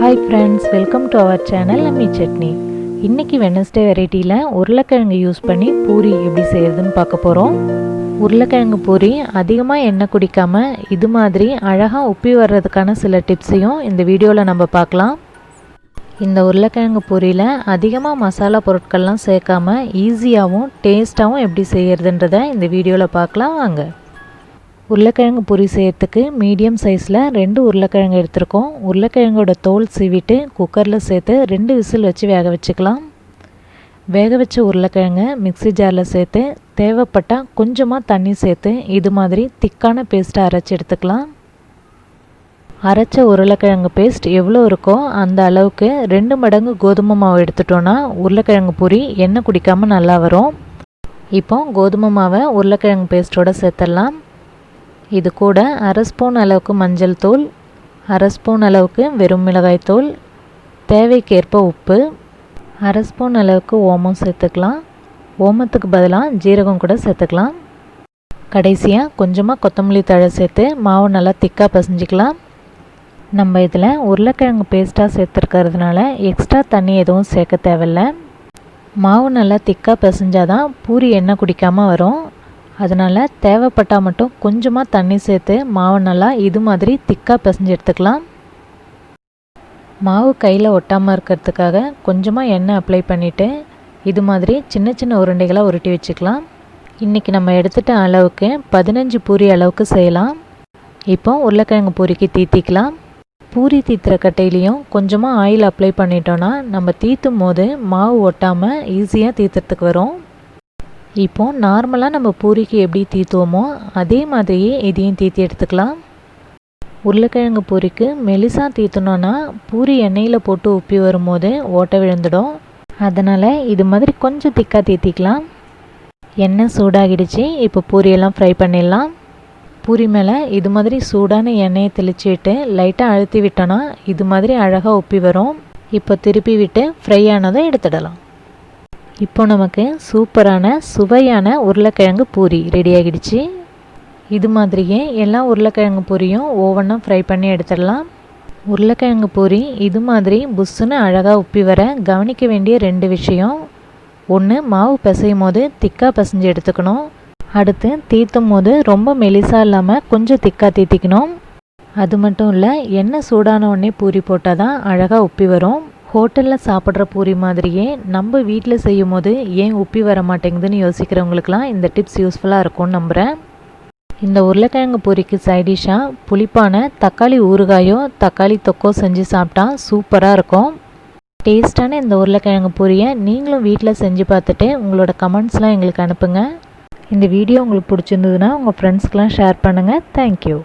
Hi friends, welcome to our channel Ammi Chutney. இன்னைக்கு Wednesday வெரைட்டில உருளைக்கிழங்கு use பண்ணி பூரி எப்படி செய்யறதுன்னு பார்க்க போறோம். உருளைக்கிழங்கு பூரி அதிகமா எண்ணெய் குடிக்காம இது மாதிரி அழகா உப்பி வர்றதுக்கான சில டிப்ஸையும் இந்த வீடியோல நம்ம பார்க்கலாம். இந்த உருளைக்கிழங்கு பூரியில அதிகமா மசாலா பொருட்கள்லாம் சேர்க்காம ஈஸியாவும் டேஸ்டாவும் எப்படி செய்யறதுன்றதை இந்த வீடியோல பார்க்கலாம் வாங்க. உருளைக்கிழங்கு பூரி செய்யறதுக்கு மீடியம் சைஸில் 2 உருளைக்கிழங்கு எடுத்துருக்கோம். உருளைக்கிழங்கோட தோல் சீவிட்டு குக்கரில் சேர்த்து 2 விசில் வச்சு வேக வச்சுக்கலாம். வேக வச்ச உருளைக்கிழங்கு மிக்ஸி ஜாரில் சேர்த்து தேவைப்பட்டால் கொஞ்சமாக தண்ணி சேர்த்து இது மாதிரி திக்கான பேஸ்ட்டை அரைச்சி எடுத்துக்கலாம். அரைச்ச உருளைக்கிழங்கு பேஸ்ட் எவ்வளோ இருக்கோ அந்த அளவுக்கு 2 மடங்கு கோதுமை மாவு எடுத்துட்டோன்னா உருளைக்கிழங்கு பூரி எண்ணெய் குடிக்காமல் நல்லா வரும். இப்போ கோதுமை மாவை உருளைக்கிழங்கு பேஸ்ட்டோடு சேர்த்துடலாம். இது கூட அரை ஸ்பூன் அளவுக்கு மஞ்சள் தூள், அரை ஸ்பூன் அளவுக்கு வெறும் மிளகாய் தூள், தேவைக்கேற்ப உப்பு, அரை ஸ்பூன் அளவுக்கு ஓமம் சேர்த்துக்கலாம். ஓமத்துக்கு பதிலாக ஜீரகம் கூட சேர்த்துக்கலாம். கடைசியாக கொஞ்சமாக கொத்தமல்லி தழை சேர்த்து மாவு நல்லா திக்காக பிசைஞ்சிக்கலாம். நம்ம இதில் உருளைக்கிழங்கு பேஸ்ட்டாக சேர்த்துருக்கிறதுனால எக்ஸ்ட்ரா தண்ணி எதுவும் சேர்க்க தேவையில்லை. மாவு நல்லா திக்காக பிசைஞ்சாதான் பூரி எண்ணெய் குடிக்காமல் வரும். அதனால் தேவைப்பட்டால் மட்டும் கொஞ்சமாக தண்ணி சேர்த்து மாவு நல்லா இது மாதிரி திக்காக பிசைஞ்சு எடுத்துக்கலாம். மாவு கையில் ஒட்டாமல் இருக்கிறதுக்காக கொஞ்சமாக எண்ணெய் அப்ளை பண்ணிவிட்டு இது மாதிரி சின்ன சின்ன உருண்டைகளாக உருட்டி வச்சுக்கலாம். இன்றைக்கி நம்ம எடுத்துகிட்ட அளவுக்கு 15 பூரி அளவுக்கு செய்யலாம். இப்போ உருளைக்கிழங்கு பூரிக்கு தீத்திக்கலாம். பூரி தீத்துற கட்டையிலையும் கொஞ்சமாக ஆயில் அப்ளை பண்ணிட்டோன்னா நம்ம தீத்தும் போது மாவு ஒட்டாமல் ஈஸியாக தீத்துறதுக்கு வரும். இப்போது நார்மலாக நம்ம பூரிக்கு எப்படி தீத்துவோமோ அதே மாதிரியே இதையும் தீத்தி எடுத்துக்கலாம். உருளைக்கிழங்கு பூரிக்கு மெலிசாக தீத்தணுன்னா பூரி எண்ணெயில் போட்டு உப்பி வரும்போது ஓட்டை விழுந்துடும். அதனால் இது மாதிரி கொஞ்சம் திக்காக தீத்திக்கலாம். எண்ணெய் சூடாகிடுச்சு. இப்போ பூரியெல்லாம் ஃப்ரை பண்ணிடலாம். பூரி மேலே இது மாதிரி சூடான எண்ணெயை தெளித்து விட்டு லைட்டாக அழுத்தி விட்டோன்னா இது மாதிரி அழகாக உப்பி வரும். இப்போ திருப்பி விட்டு ஃப்ரை ஆனதை எடுத்துடலாம். இப்போ நமக்கு சூப்பரான சுவையான உருளைக்கிழங்கு பூரி ரெடி ஆகிடுச்சு. இது மாதிரியே எல்லா உருளைக்கிழங்கு பூரியும் ஓவனாக ஃப்ரை பண்ணி எடுத்துடலாம். உருளைக்கிழங்கு பூரி இது மாதிரி புஷ்ஷுன்னு அழகாக உப்பி வர கவனிக்க வேண்டிய 2 விஷயம். ஒன்று, மாவு பிசையும் போது திக்காக பிசைஞ்சு எடுத்துக்கணும். அடுத்து தீத்தும் போது ரொம்ப மெலிசாக இல்லாமல் கொஞ்சம் திக்காக தீத்திக்கணும். அது மட்டும் இல்லை, எண்ணெய் சூடான உடனே பூரி போட்டால் தான் அழகாக உப்பி வரும். ஹோட்டலில் சாப்பிட்ற பூரி மாதிரியே நம்ம வீட்டில் செய்யும் போது ஏன் உப்பி வர மாட்டேங்குதுன்னு யோசிக்கிறவங்களுக்கெல்லாம் இந்த டிப்ஸ் யூஸ்ஃபுல்லாக இருக்கும்னு நம்புகிறேன். இந்த உருளைக்கிழங்கு பூரிக்கு சைடிஷாக புளிப்பான தக்காளி ஊறுகாயோ தக்காளி தொக்கோ செஞ்சு சாப்பிட்டா சூப்பராக இருக்கும். டேஸ்டான இந்த உருளைக்கிழங்கு பூரியை நீங்களும் வீட்டில் செஞ்சு பார்த்துட்டு உங்களோட கமெண்ட்ஸ்லாம் எங்களுக்கு அனுப்புங்க. இந்த வீடியோ உங்களுக்கு பிடிச்சிருந்ததுன்னா உங்கள் ஃப்ரெண்ட்ஸ்க்கெலாம் ஷேர் பண்ணுங்கள். தேங்க்யூ.